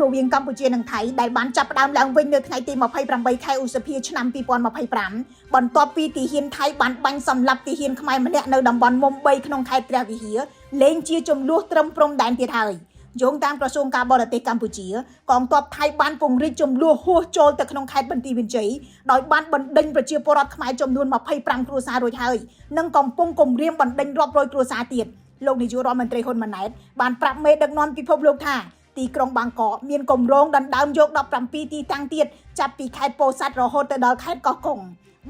រវាងកម្ពុជានិងថៃដែលបានចាប់ផ្ដើមឡើងវិញនៅថ្ងៃទី28ខែឧសភាឆ្នាំ2025បន្ទាប់ពីទាហានថៃបានបាញ់សម្លាប់ទាហានខ្មែរម្នាក់នៅតំបន់មុំ3ក្នុងខេត្តព្រះវិហារលែងជាចំនួនត្រឹមព្រំដែនទៀតហើយយោងតាមក្រសួងការបរទេសកម្ពុជាកងទ័ពថៃបានពង្រីកចំនួនហួសចូលទៅក្នុងខេត្តបន្ទាយមានជ័យដោយបានបណ្ដេញប្រជាពលរដ្ឋខ្មែរចំនួន25គ្រួសាររួចហើយនិងកំពុងគំរាមបណ្ដេញរាប់រយគ្រួសារទៀតលោកនាយករដ្ឋមន្ត្រីហ៊ុនម៉ាណែតបានប្រាប់មេដឹកនាំពិភពលោកថាទីក្រុងបាងកកមានគម្រោងដណ្ដើមយក17ទីតាំងទៀតចាប់ពីខេត្តពោធិ៍សាត់រហូតទៅដល់ខេត្តកោះកុង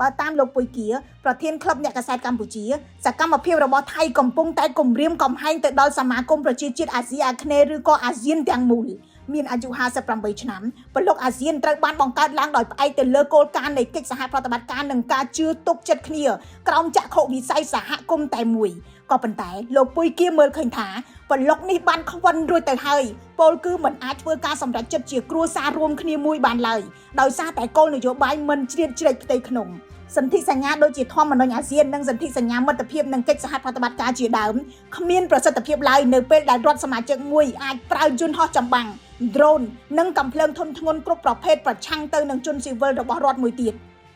បើតាមលោកពុយគាប្រធានក្លឹបអ្នកកាសែតកម្ពុជាសកម្មភាពរបស់ថៃកំពុងតែគំរាមកំហែងទៅដល់សមាគមប្រជាជាតិអាស៊ីអាគ្នេយ៍ឬក៏អាស៊ានទាំងមូលមានអាយុ58ឆ្នាំពលរដ្ឋអាស៊ានត្រូវបានបង្កើតឡើងដោយផ្អែកទៅលើគោលការណ៍នៃកិច្ចសហប្រតិបត្តិការនិងការជឿទុកចិត្តគ្នាក្រោមចក្ខុវិស័យសហគមន៍តែមួយក៏ប៉ុន្តែលោកពុយគាមើលឃើញថាពលរដ្ឋនេះបានខ្វិនរួចទៅហើយពលគឺមិនអាចធ្វើការសម្រេចចិត្តជាគ្រួសាររួមគ្នាមួយបានឡើយដោយសារតែគោលនយោបាយមិនជ្រៀតជ្រែកផ្ទៃក្នុងសន្ធិសញ្ញាដូចជាធម្មនុញ្ញអាស៊ាននិងសន្ធិសញ្ញាមិត្តភាពនិងកិច្ចសហប្រតិបត្តិការជាដើមគ្មានប្រសិទ្ធភាពឡើយនៅពេលដែលរដ្ឋសមាជិកមួយអាចប្រើយន្តហោះចម្បាំង drone និងកាំភ្លើងធុនធ្ងន់គ្រប់ប្រភេទប្រឆាំងទៅនឹងជនស៊ីវិលរបស់រដ្ឋមួយទៀត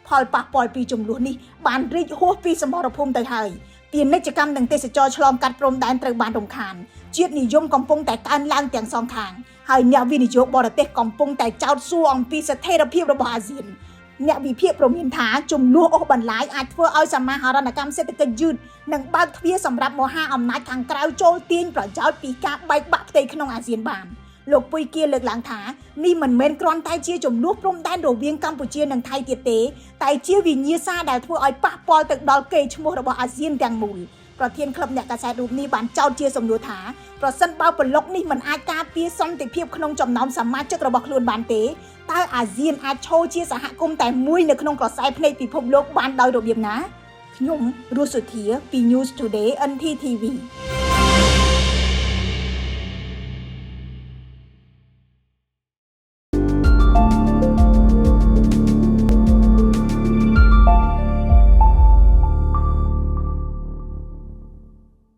ផលប៉ះពាល់ពីចំនួននេះបានរីកហួសពីសមរភូមិទៅហើយពាណិជ្ជកម្មនិងទេសចរឆ្លងកាត់ព្រំដែនត្រូវបានរំខានជាតិនិយមកំពុងតែកើនឡើងទាំងសងខាងហើយអ្នកវិនិយោគបរទេសកំពុងតែចោទសួរអំពីស្ថិរភាពរបស់អាស៊ានអ្នកវិភាគព្រមានថាចំនួនអូសបន្លាយអាចធ្វើឲ្យសមាហរណកម្មសេដ្ឋកិច្ចយឺតនិងបើកទ្វារសម្រាប់មហាអំណាចខាងក្រៅចូលទាញប្រយោជន៍ពីការបែកបាក់ផ្ទៃក្នុងអាស៊ានបានលោកពុយគាលើកឡើងថានេះមិនមែនគ្រាន់តែជាចំនួនព្រំដែនរវាងកម្ពុជានិងថៃទៀតទេតែជាវិញ្ញាសាដែលធ្វើឲ្យប៉ះពាល់ទៅដល់កេរ្តិ៍ឈ្មោះរបស់អាស៊ានទាំងមូលប្រធានក្លឹបអ្នកកាសែតរូបនេះបានចោទជាសំណួរថាប្រសិនបើប្លុកនេះមិនអាចការពារសន្តិភាពក្នុងចំណោមសមាជិករបស់ខ្លួនបានទេតើអាស៊ានអាចឈរជាសហគមន៍តែមួយនៅក្នុងក្រសែភ្នែកពិភពលោកបានដោយរបៀបណាខ្ញុំរស់សុធាពី News Today NTTV